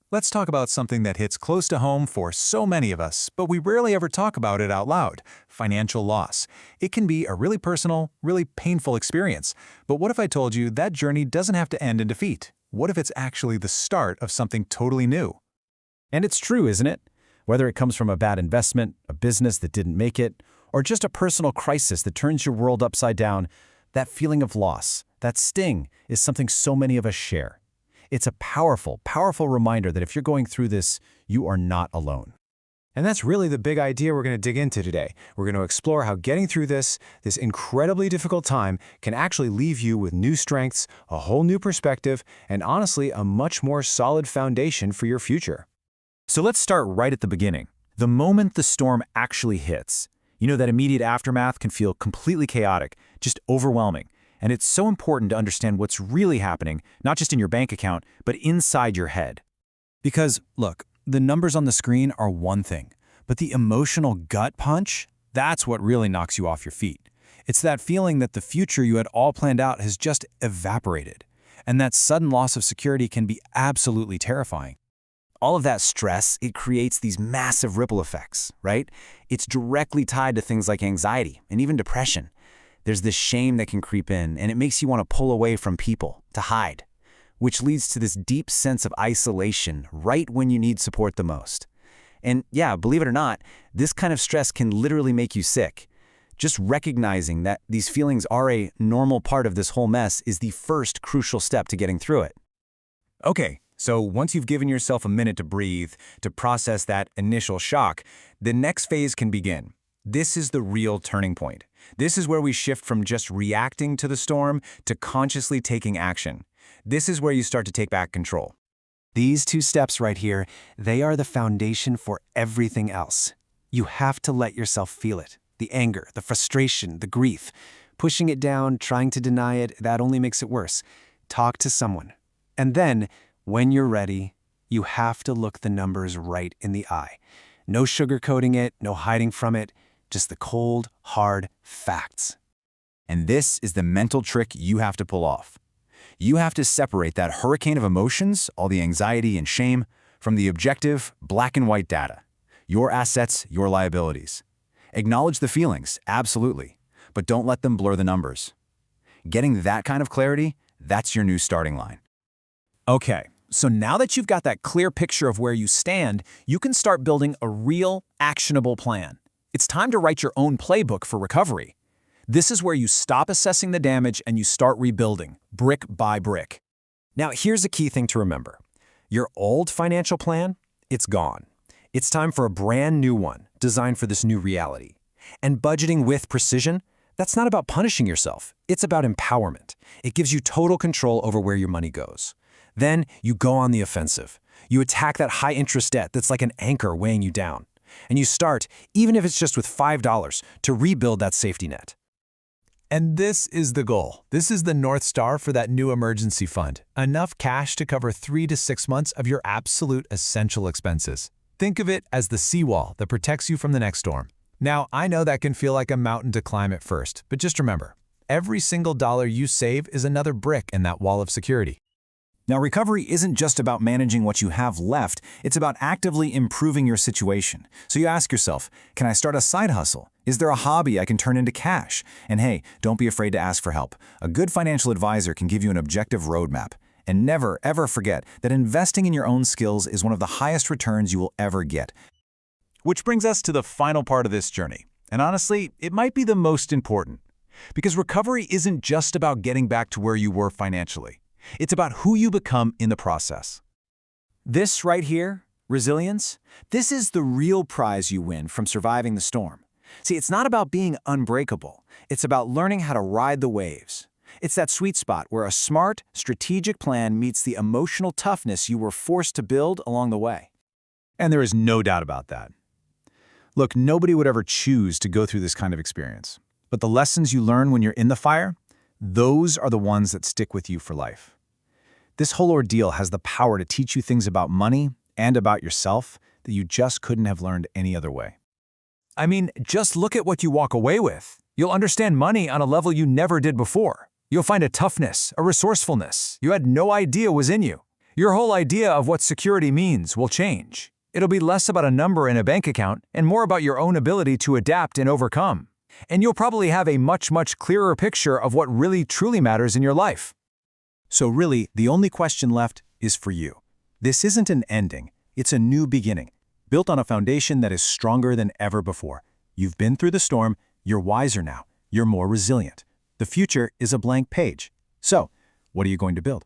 Let's talk about something that hits close to home for so many of us, but we rarely ever talk about it out loud: financial loss. It can be a really personal, really painful experience. But what if I told you that journey doesn't have to end in defeat? What if it's actually the start of something totally new? And it's true, isn't it? Whether it comes from a bad investment, a business that didn't make it, or just a personal crisis that turns your world upside down, that feeling of loss, that sting, is something so many of us share. It's a powerful, powerful reminder that if you're going through this, you are not alone. And that's really the big idea we're going to dig into today. We're going to explore how getting through this incredibly difficult time can actually leave you with new strengths, a whole new perspective, and honestly, a much more solid foundation for your future. So let's start right at the beginning. The moment the storm actually hits, that immediate aftermath can feel completely chaotic, just overwhelming. And it's so important to understand what's really happening, not just in your bank account, but inside your head. Because, look, the numbers on the screen are one thing, but the emotional gut punch, that's what really knocks you off your feet. It's that feeling that the future you had all planned out has just evaporated. And that sudden loss of security can be absolutely terrifying. All of that stress, it creates these massive ripple effects, right? It's directly tied to things like anxiety and even depression. There's this shame that can creep in, and it makes you want to pull away from people, to hide, which leads to this deep sense of isolation right when you need support the most. And yeah, believe it or not, this kind of stress can literally make you sick. Just recognizing that these feelings are a normal part of this whole mess is the first crucial step to getting through it. Okay, so once you've given yourself a minute to breathe, to process that initial shock, the next phase can begin. This is the real turning point. This is where we shift from just reacting to the storm to consciously taking action. This is where you start to take back control. These two steps right here, they are the foundation for everything else. You have to let yourself feel it. The anger, the frustration, the grief. Pushing it down, trying to deny it, that only makes it worse. Talk to someone. And then, when you're ready, you have to look the numbers right in the eye. No sugarcoating it, no hiding from it. Just the cold, hard facts. And this is the mental trick you have to pull off. You have to separate that hurricane of emotions, all the anxiety and shame, from the objective, black and white data. Your assets, your liabilities. Acknowledge the feelings, absolutely, but don't let them blur the numbers. Getting that kind of clarity, that's your new starting line. Okay, so now that you've got that clear picture of where you stand, you can start building a real, actionable plan. It's time to write your own playbook for recovery. This is where you stop assessing the damage and you start rebuilding, brick by brick. Now, here's a key thing to remember. Your old financial plan, it's gone. It's time for a brand new one, designed for this new reality. And budgeting with precision, that's not about punishing yourself. It's about empowerment. It gives you total control over where your money goes. Then you go on the offensive. You attack that high-interest debt that's like an anchor weighing you down. And you start, even if it's just with $5, to rebuild that safety net. And this is the goal. This is the North Star for that new emergency fund. Enough cash to cover 3 to 6 months of your absolute essential expenses. Think of it as the seawall that protects you from the next storm. Now, I know that can feel like a mountain to climb at first, but just remember, every single dollar you save is another brick in that wall of security. Now, recovery isn't just about managing what you have left, it's about actively improving your situation. So you ask yourself, can I start a side hustle? Is there a hobby I can turn into cash? And hey, don't be afraid to ask for help. A good financial advisor can give you an objective roadmap. And never, ever forget that investing in your own skills is one of the highest returns you will ever get. Which brings us to the final part of this journey. And honestly, it might be the most important. Because recovery isn't just about getting back to where you were financially. It's about who you become in the process. This right here, resilience, this is the real prize you win from surviving the storm. See, it's not about being unbreakable. It's about learning how to ride the waves. It's that sweet spot where a smart, strategic plan meets the emotional toughness you were forced to build along the way. And there is no doubt about that. Look, nobody would ever choose to go through this kind of experience. But the lessons you learn when you're in the fire, those are the ones that stick with you for life. This whole ordeal has the power to teach you things about money and about yourself that you just couldn't have learned any other way. I mean, just look at what you walk away with. You'll understand money on a level you never did before. You'll find a toughness, a resourcefulness you had no idea was in you. Your whole idea of what security means will change. It'll be less about a number in a bank account and more about your own ability to adapt and overcome. And you'll probably have a much clearer picture of what really truly matters in your life. So really, the only question left is for you. This isn't an ending, it's a new beginning, built on a foundation that is stronger than ever before. You've been through the storm, you're wiser now, you're more resilient. The future is a blank page. So, what are you going to build?